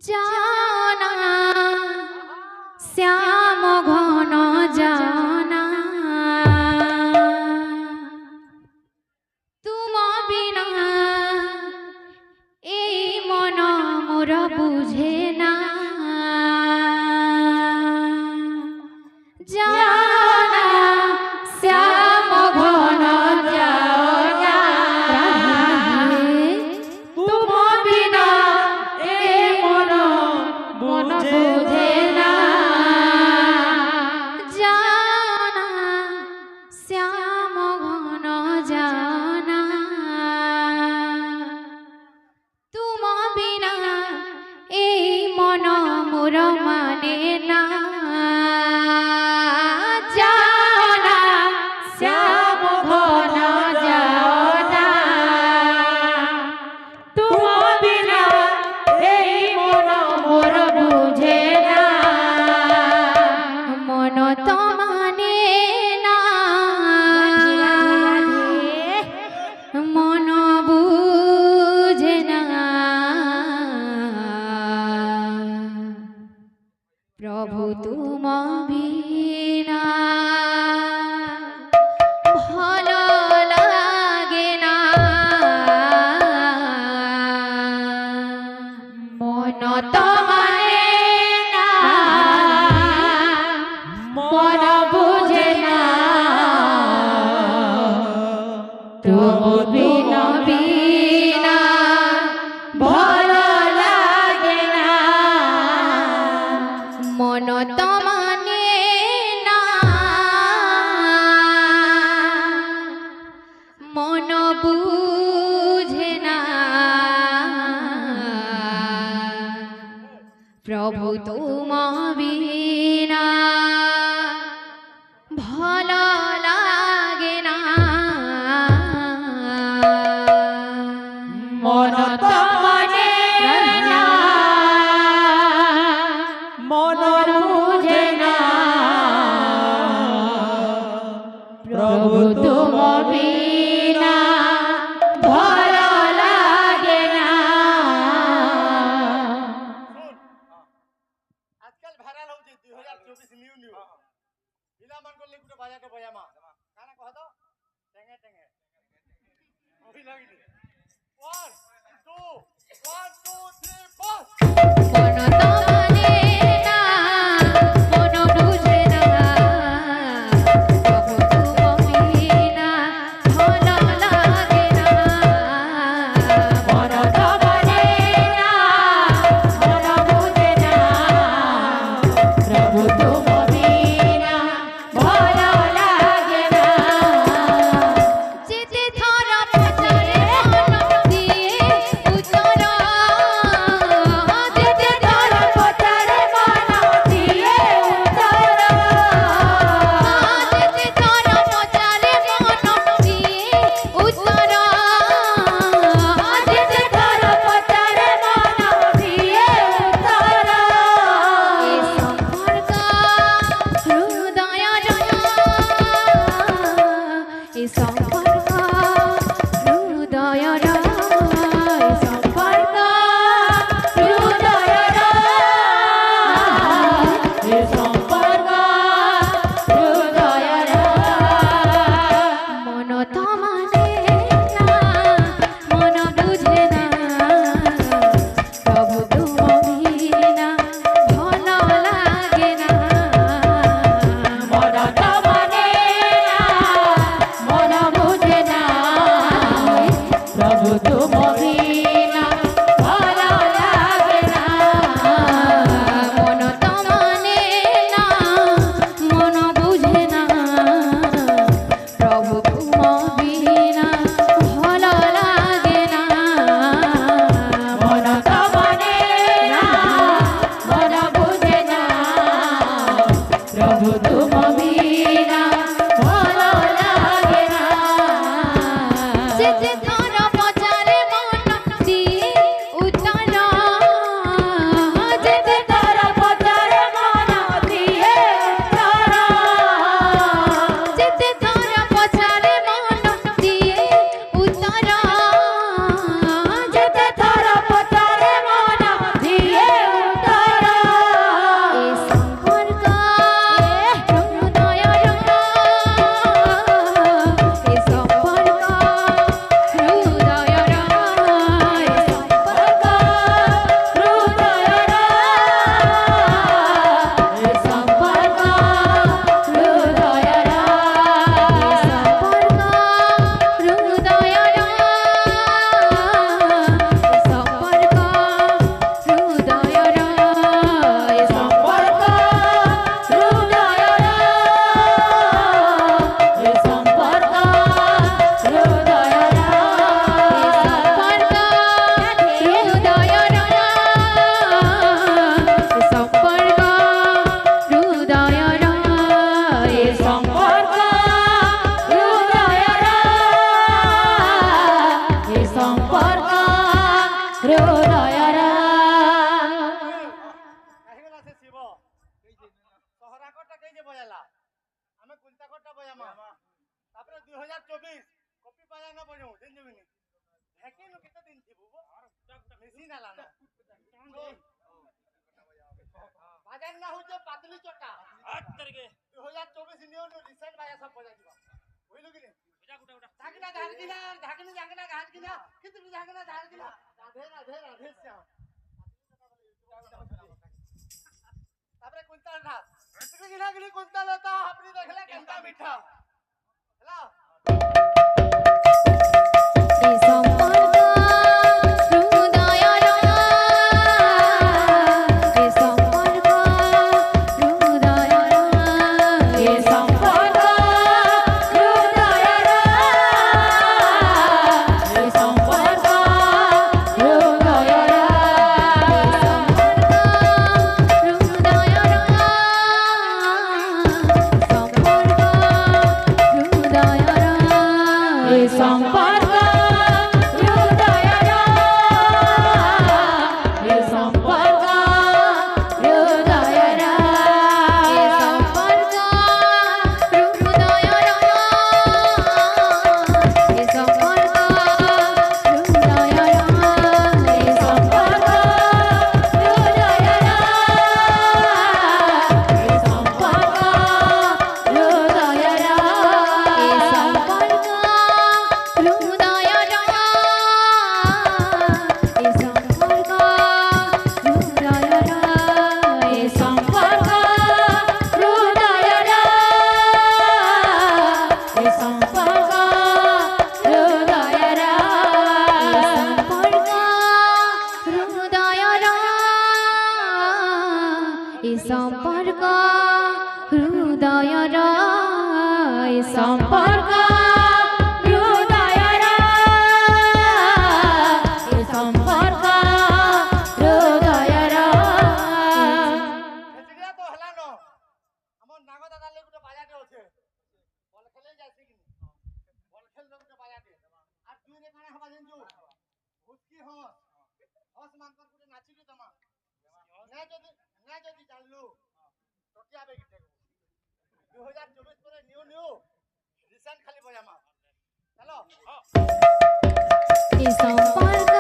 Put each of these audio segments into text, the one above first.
জানা শ্যাম ঘন জানা তুম বিনা এই মন মোর বুঝে না জানা শ্যাম ঘন জানা তুম বিনা এই মন বুঝে না জানা শ্যাম ঘন জানা তুম বিনা এই মন মোর মানে না জানা শ্যাম ঘন জানা তুম বিনা এই মন মোর বুঝে না মন তো মানে না মন বুঝে না প্রভু তুম বিনা ভালো লাগে না মন তো মানে না মন বুঝে না প্রভু তুম বিনা ভালো লাগে না মন তো মানে না মন বুঝে না প্রভু তুম বিনা ভালো লাগে না মন তো মানে না মন বুঝে না প্রভু তুম বিনা ভালো লাগে না আজকাল ভাইরাল হচ্ছে 2024 নিউ নিউ ইলামান করলে গুটো বাজাতে বয়ামা কানা কহ তো টেঙ্গে টেঙ্গে ওই লাগিনি 1 2 1 2 3 4 মন তো মানে না মন বুঝে না প্রভু তুম বিনা ভালো লাগে না মন তো মানে না মন বুঝে না প্রভু তুম বিনা ভালো লাগে না যেতে থর পচারে মন দিয়ে উতর ବଜାଲା ଆମେ କୁନ୍ତାକଟା ବଜାମା ତାପରେ 2024 କପି ପାଜା ନା ବଜାଉ ଜାଣିଯିବିନି ଢେକିନୁ କେତେ ଦିନ ଥିବୁ মেশিন আলানো বাজার না হচ্ছে পাতলি চটা 2024 নিউ রিসেন্ট বাজা সব বজা দিবা বুঝলো কি ঢাকনা ধার কিনা ঢাকনা ঢাকনা ঘাট কিনা কিন্তু ঢাকনা ধার কিনা রাধে রাধে রাধে শ্যাম তারপরে কুইন্টাল ঢাক কিনা কিনা গলি কুইন্টাল তো আপনি দেখলা কেনটা মিঠা হ্যালো সম্পর্ক হৃদয়র সম্পর্ক হৃদয়র সম্পর্ক হৃদয়র সেটা তো হলানো আমার নাগো দাদার লাগে একটা বাজাতে আছে বল খেলে যাচ্ছে কি বল খেল লোক একটা বাজাতে আর তুই রে কানা হবা জানজু হুসকি হস হস মানকর করে নাচিলি তোমা না যদি জানলু তো কি হবে কি 2024 পরে নিউ রিসেন্ট খালি বজামা চলো এই সম্পর্ক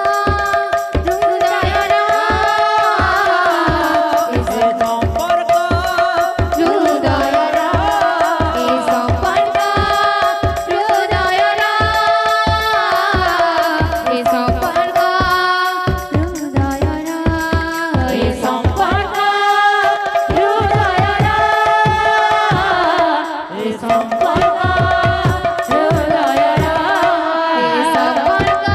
হৃদয়র এই সম্পর্ক হৃদয়র এই সম্পর্ক হৃদয়র এই সম্পর্ক হৃদয়র এই সম্পর্ক হৃদয়র এই সম্পর্ক হৃদয়র এই সম্পর্ক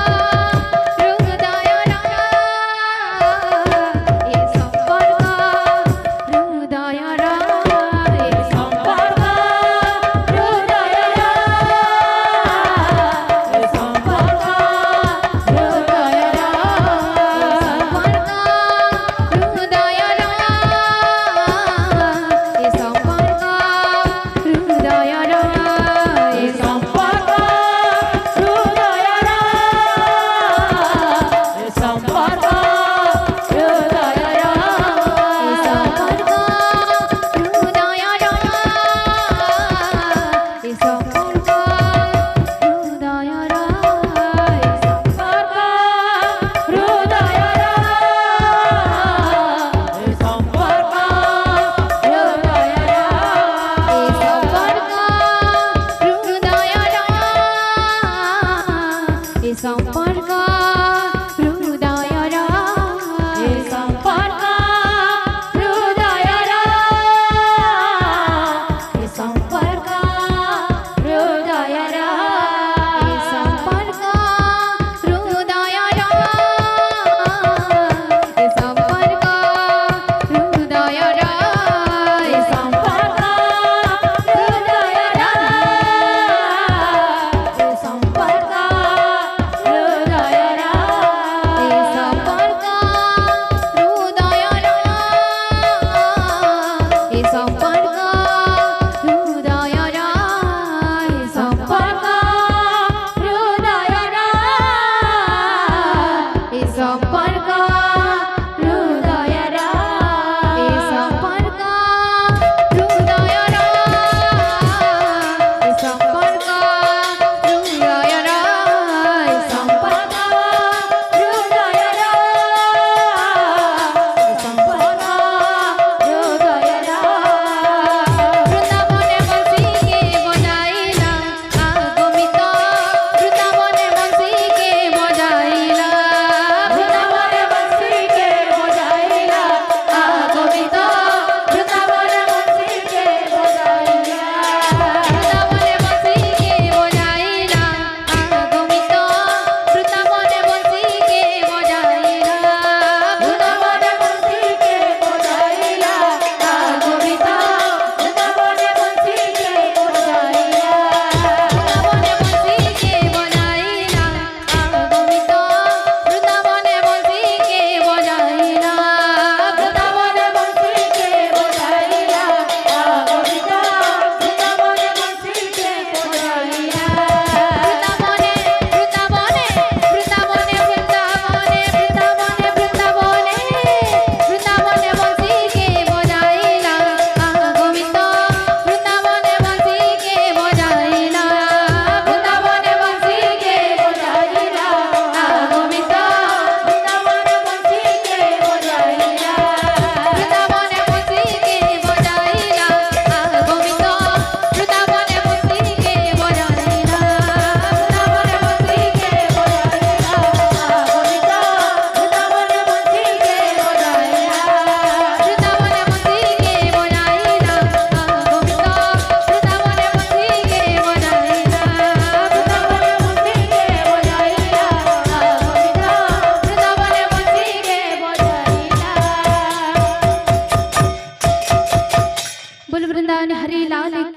बोल वृंदावन हरि लाल